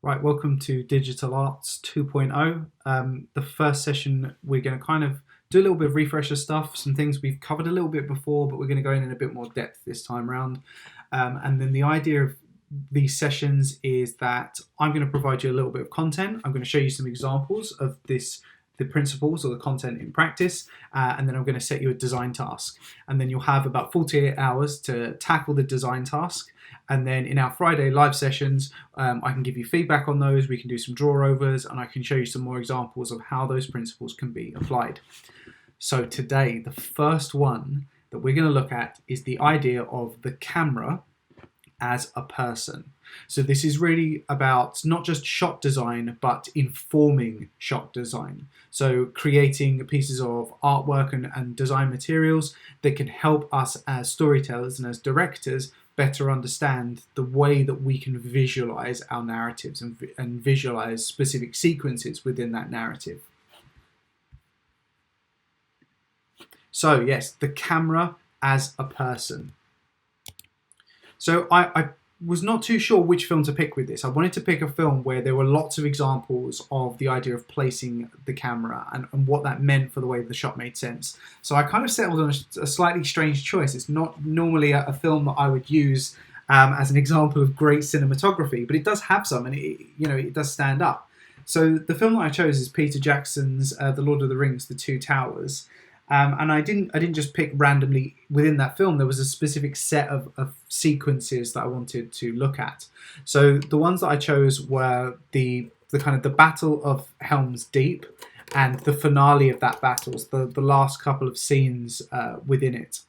Right, welcome to Digital Arts 2.0. The first session, we're going to kind of do a little bit of refresher stuff, some things we've covered a little bit before, but we're going to go in a bit more depth this time around. And then the idea of these sessions is that I'm going to provide you a little bit of content. I'm going to show you some examples of the principles or the content in practice, and then I'm going to set you a design task. And then you'll have about 48 hours to tackle the design task. And then in our Friday live sessions, I can give you feedback on those, we can do some draw overs, and I can show you some more examples of how those principles can be applied. So today, the first one that we're going to look at is the idea of the camera as a person. So this is really about not just shot design, but informing shot design. So creating pieces of artwork and design materials that can help us as storytellers and as directors better understand the way that we can visualize our narratives and visualize specific sequences within that narrative. So yes, the camera as a person. So I was not too sure which film to pick with this. I wanted to pick a film where there were lots of examples of the idea of placing the camera and what that meant for the way the shot made sense. So I kind of settled on a slightly strange choice. It's not normally a film that I would use as an example of great cinematography, but it does have some, and it does stand up. So the film that I chose is Peter Jackson's The Lord of the Rings: The Two Towers. And I didn't just pick randomly within that film. There was a specific set of sequences that I wanted to look at. So the ones that I chose were the kind of the Battle of Helm's Deep and the finale of that battle, the last couple of scenes within it.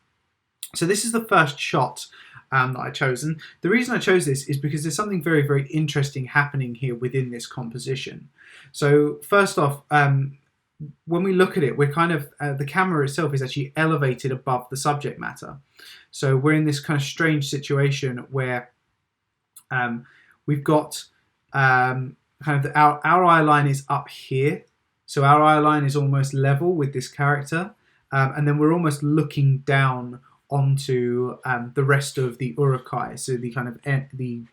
So this is the first shot that I chose. And the reason I chose this is because there's something very, very interesting happening here within this composition. So first off, when we look at it, we're kind of, the camera itself is actually elevated above the subject matter. So we're in this kind of strange situation where we've got kind of our eye line is up here. So our eye line is almost level with this character. And then we're almost looking down onto the rest of the Uruk-hai, so the kind of the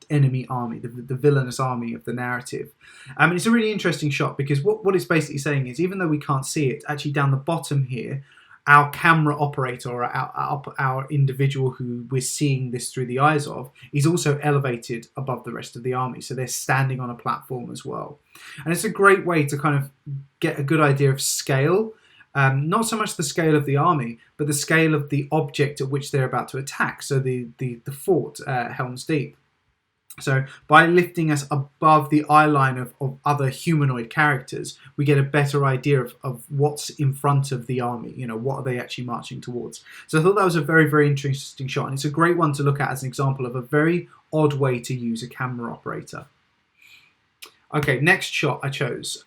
enemy army, the villainous army of the narrative. And it's a really interesting shot because what it's basically saying is, even though we can't see it, actually down the bottom here, our camera operator or our individual who we're seeing this through the eyes of is also elevated above the rest of the army. So they're standing on a platform as well. And it's a great way to kind of get a good idea of scale. Not so much the scale of the army, but the scale of the object at which they're about to attack. So the fort, Helm's Deep. So by lifting us above the eye line of other humanoid characters, we get a better idea of what's in front of the army. What are they actually marching towards? So I thought that was a very, very interesting shot. And it's a great one to look at as an example of a very odd way to use a camera operator. Okay, next shot I chose.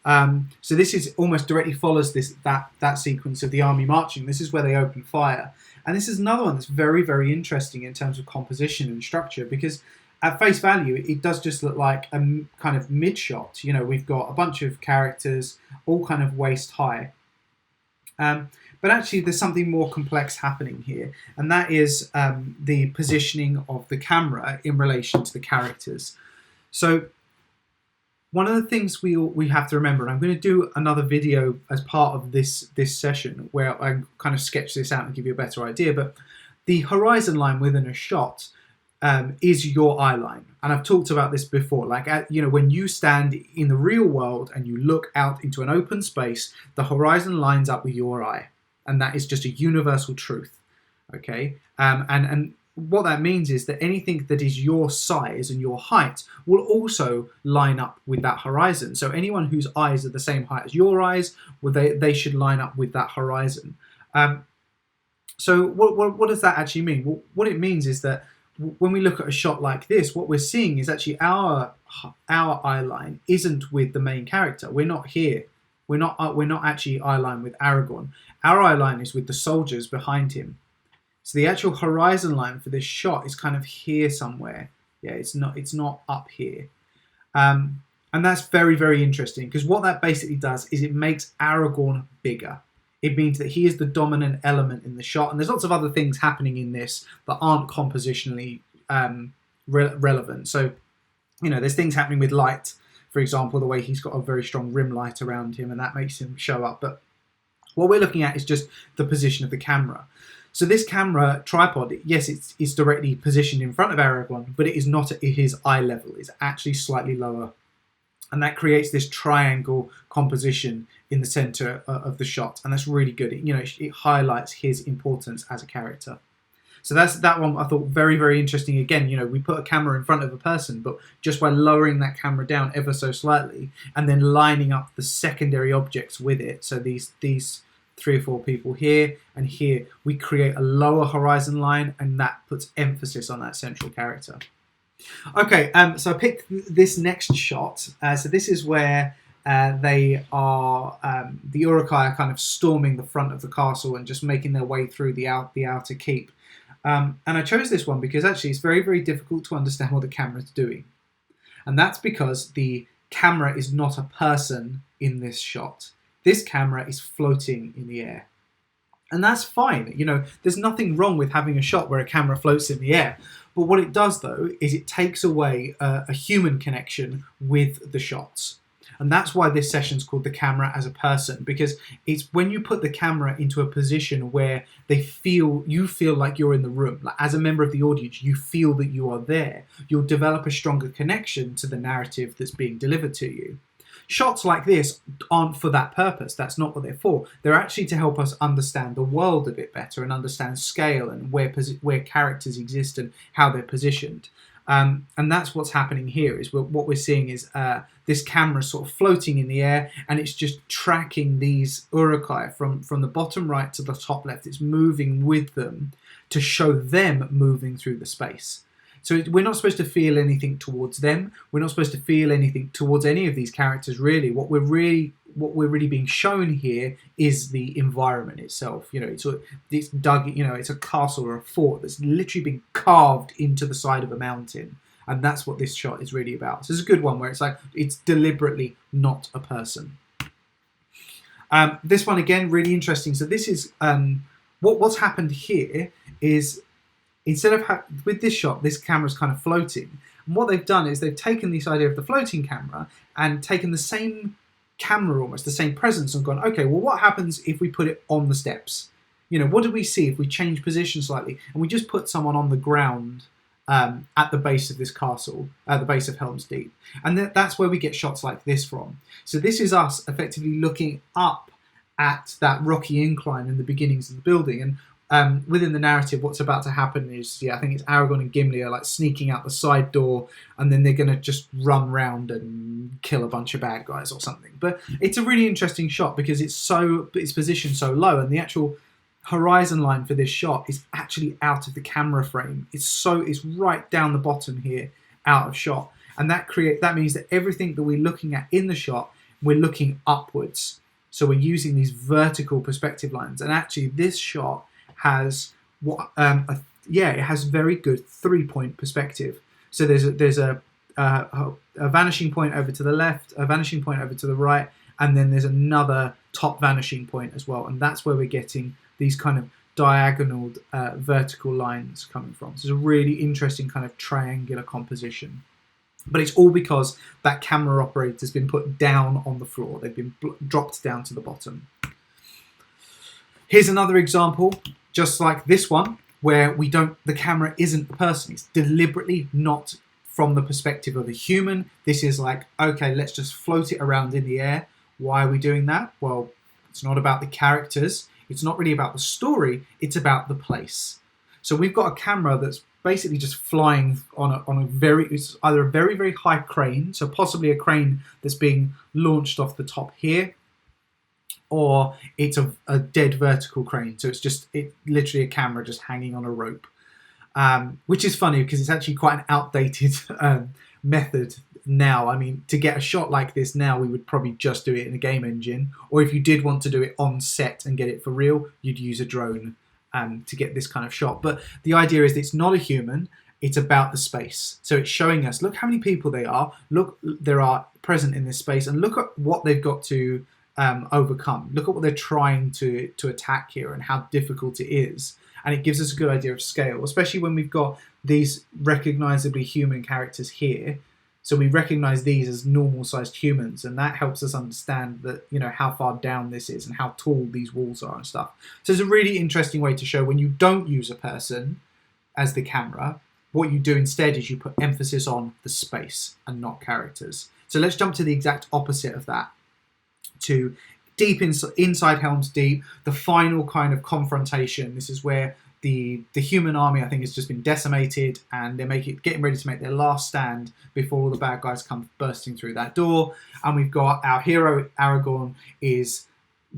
So this is almost directly follows that sequence of the army marching. This is where they open fire. And this is another one that's very, very interesting in terms of composition and structure, because at face value, it does just look like a kind of mid-shot. We've got a bunch of characters, all kind of waist high. But actually, there's something more complex happening here, and that is the positioning of the camera in relation to the characters. So one of the things we have to remember, and I'm going to do another video as part of this session where I kind of sketch this out and give you a better idea, but the horizon line within a shot is your eye line. And I've talked about this before. Like, when you stand in the real world and you look out into an open space, the horizon lines up with your eye. And that is just a universal truth. Okay? And what that means is that anything that is your size and your height will also line up with that horizon. So anyone whose eyes are the same height as your eyes, well, they should line up with that horizon. So what does that actually mean? Well, what it means is that when we look at a shot like this, what we're seeing is actually our eye line isn't with the main character. We're not here. We're not actually eye line with Aragorn. Our eye line is with the soldiers behind him. So the actual horizon line for this shot is kind of here somewhere. Yeah, it's not up here. And that's very, very interesting, because what that basically does is it makes Aragorn bigger. It means that he is the dominant element in the shot. And there's lots of other things happening in this that aren't compositionally relevant. So You know, there's things happening with light, for example, the way he's got a very strong rim light around him, and that makes him show up. But what we're looking at is just the position of the camera. So this camera tripod, yes, it's directly positioned in front of Aragorn, but it is not at his eye level. It's actually slightly lower. And that creates this triangle composition in the center of the shot. And that's really good. It highlights his importance as a character. So that's that one I thought very, very interesting. Again, we put a camera in front of a person, but just by lowering that camera down ever so slightly and then lining up the secondary objects with it. So these 3 or 4 people here and here, we create a lower horizon line, and that puts emphasis on that central character. Okay, so I picked this next shot. So this is where they are, the Uruk-hai are kind of storming the front of the castle and just making their way through the outer keep. And I chose this one because actually it's very, very difficult to understand what the camera's doing. And that's because the camera is not a person in this shot. This camera is floating in the air. And that's fine. There's nothing wrong with having a shot where a camera floats in the air. But what it does, though, is it takes away a human connection with the shots. And that's why this session's called The Camera as a Person, because it's when you put the camera into a position where you feel like you're in the room. Like, as a member of the audience, you feel that you are there. You'll develop a stronger connection to the narrative that's being delivered to you. Shots like this aren't for that purpose. That's not what they're for. They're actually to help us understand the world a bit better and understand scale and where characters exist and how they're positioned. And that's what's happening here. Is what we're seeing is this camera sort of floating in the air, and it's just tracking these Uruk-hai from the bottom right to the top left. It's moving with them to show them moving through the space. So we're not supposed to feel anything towards them. We're not supposed to feel anything towards any of these characters, really. What we're really being shown here is the environment itself. It's dug. It's a castle or a fort that's literally been carved into the side of a mountain, and that's what this shot is really about. So it's a good one where it's deliberately not a person. This one again, really interesting. So this is what's happened here is, instead of with this shot, this camera's kind of floating. And what they've done is they've taken this idea of the floating camera and taken the same camera, almost the same presence, and gone, okay, well, what happens if we put it on the steps? What do we see if we change position slightly and we just put someone on the ground at the base of this castle, at the base of Helm's Deep? And that's where we get shots like this from. So this is us effectively looking up at that rocky incline in the beginnings of the building. And within the narrative, what's about to happen is, I think it's Aragorn and Gimli are like sneaking out the side door, and then they're going to just run round and kill a bunch of bad guys or something. But it's a really interesting shot because it's positioned so low, and the actual horizon line for this shot is actually out of the camera frame. It's right down the bottom here, out of shot, and that means that everything that we're looking at in the shot, we're looking upwards. So we're using these vertical perspective lines, and actually this shot has it has very good 3-point perspective. So there's a vanishing point over to the left, a vanishing point over to the right, and then there's another top vanishing point as well. And that's where we're getting these kind of diagonal vertical lines coming from. So it's a really interesting kind of triangular composition. But it's all because that camera operator has been put down on the floor. They've been dropped down to the bottom. Here's another example, just like this one, where the camera isn't the person. It's deliberately not from the perspective of a human. This is like, okay, let's just float it around in the air. Why are we doing that? Well, it's not about the characters. It's not really about the story. It's about the place. So we've got a camera that's basically just flying it's either a very, very high crane, so possibly a crane that's being launched off the top here, or it's a dead vertical crane. So it's literally a camera just hanging on a rope, which is funny because it's actually quite an outdated method now. I mean, to get a shot like this now, we would probably just do it in a game engine, or if you did want to do it on set and get it for real, you'd use a drone to get this kind of shot. But the idea is that it's not a human, it's about the space. So it's showing us, look how many people there are present in this space, and look at what they've got to overcome. Look at what they're trying to attack here and how difficult it is. And it gives us a good idea of scale, especially when we've got these recognizably human characters here. So we recognize these as normal-sized humans, and that helps us understand that, you know, how far down this is and how tall these walls are and stuff. So it's a really interesting way to show when you don't use a person as the camera, what you do instead is you put emphasis on the space and not characters. So let's jump to the exact opposite of that, to deep inside Helm's Deep, the final kind of confrontation. This is where the human army, I think, has just been decimated, and they're getting ready to make their last stand before all the bad guys come bursting through that door. And we've got our hero Aragorn is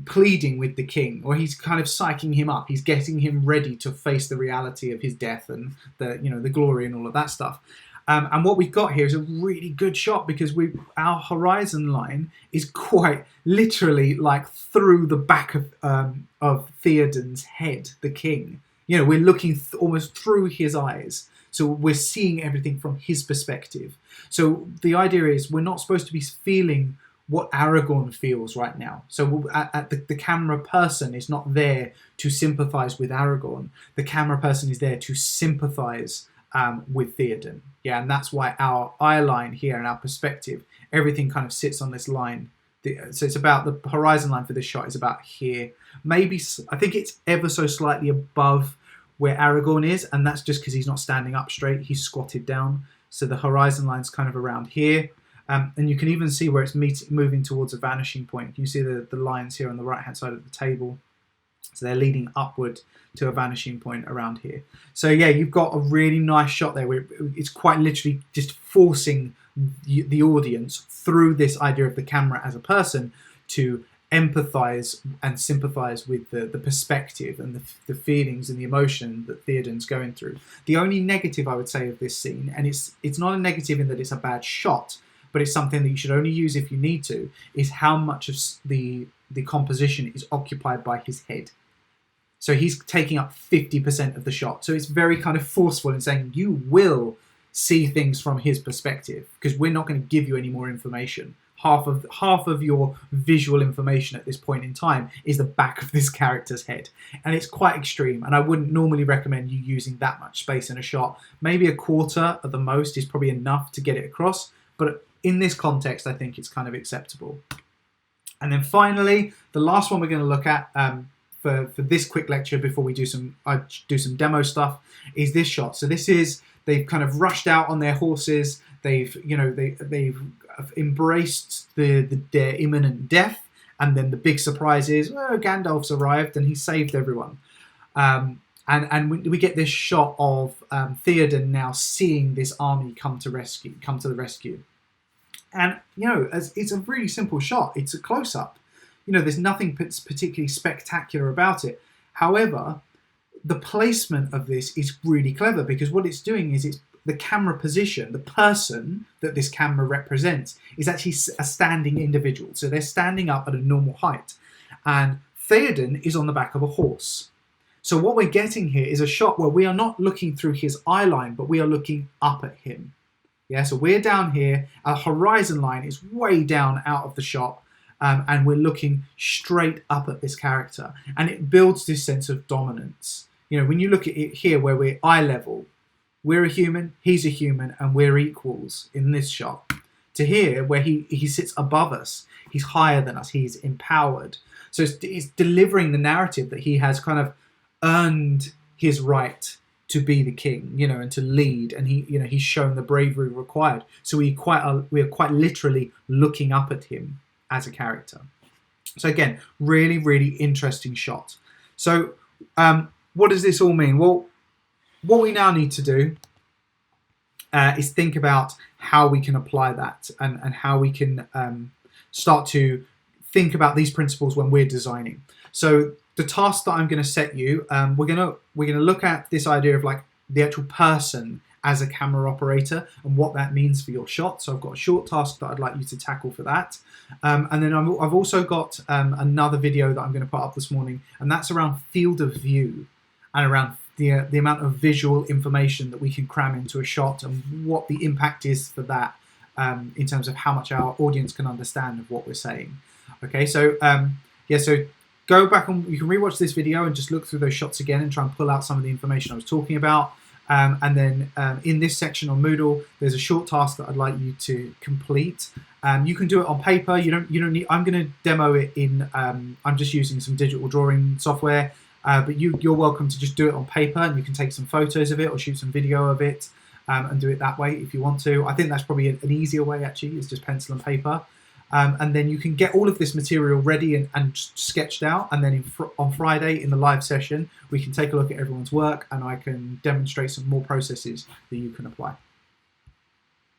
pleading with the king, or he's kind of psyching him up. He's getting him ready to face the reality of his death and the glory and all of that stuff. And what we've got here is a really good shot, because our horizon line is quite literally like through the back of Theoden's head, the king. You know, we're looking almost through his eyes. So we're seeing everything from his perspective. So the idea is we're not supposed to be feeling what Aragorn feels right now. So the camera person is not there to sympathize with Aragorn. The camera person is there to sympathize with Theoden. Yeah, and that's why our eye line here and our perspective, everything kind of sits on this line. So it's about the horizon line for this shot is about here. Maybe, I think it's ever so slightly above where Aragorn is, and that's just because he's not standing up straight, he's squatted down. So the horizon line's kind of around here. And you can even see where it's moving towards a vanishing point. You see the lines here on the right-hand side of the table. So they're leading upward to a vanishing point around here. So yeah, you've got a really nice shot there where it's quite literally just forcing the audience through this idea of the camera as a person to empathize and sympathize with the perspective and the feelings and the emotion that Theoden's going through. The only negative I would say of this scene, and it's not a negative in that it's a bad shot, but it's something that you should only use if you need to, is how much of the composition is occupied by his head. So he's taking up 50% of the shot. So it's very kind of forceful in saying you will see things from his perspective, because we're not going to give you any more information. Half of your visual information at this point in time is the back of this character's head, and it's quite extreme, and I wouldn't normally recommend you using that much space in a shot. Maybe a quarter at the most is probably enough to get it across, but in this context I think it's kind of acceptable. And then finally, the last one we're going to look at for this quick lecture before we do some demo stuff is this shot. So this is, they've kind of rushed out on their horses. They've embraced their imminent death, and then the big surprise is, well, Gandalf's arrived and he saved everyone. And we get this shot of Theoden now seeing this army come to the rescue. And it's a really simple shot. It's a close-up. There's nothing particularly spectacular about it. However, the placement of this is really clever, because what it's doing is it's the camera position, the person that this camera represents is actually a standing individual. So they're standing up at a normal height. And Theoden is on the back of a horse. So what we're getting here is a shot where we are not looking through his eye line, but we are looking up at him. Yeah, so we're down here, our horizon line is way down out of the shot, and we're looking straight up at this character. And it builds this sense of dominance. When you look at it here where we're eye level, we're a human, he's a human, and we're equals in this shot. To here, where he sits above us, he's higher than us, he's empowered. So it's delivering the narrative that he has kind of earned his right to be the king, and to lead, and he's shown the bravery required. So we are quite literally looking up at him as a character. So again, really, really interesting shot. So what does this all mean? Well, what we now need to do is think about how we can apply that and how we can start to think about these principles when we're designing. So the task that I'm going to set you, we're going to look at this idea of like the actual person as a camera operator and what that means for your shot. So I've got a short task that I'd like you to tackle for that. And then I've also got another video that I'm going to put up this morning, and that's around field of view and around the amount of visual information that we can cram into a shot and what the impact is for that in terms of how much our audience can understand of what we're saying. Okay, so so go back and you can rewatch this video and just look through those shots again and try and pull out some of the information I was talking about. And then in this section on Moodle, there's a short task that I'd like you to complete. You can do it on paper. You don't need. I'm going to demo it in. I'm just using some digital drawing software, but you're welcome to just do it on paper, and you can take some photos of it or shoot some video of it, and do it that way if you want to. I think that's probably an easier way actually. Is just pencil and paper. And then you can get all of this material ready and sketched out, and then on Friday in the live session we can take a look at everyone's work, and I can demonstrate some more processes that you can apply.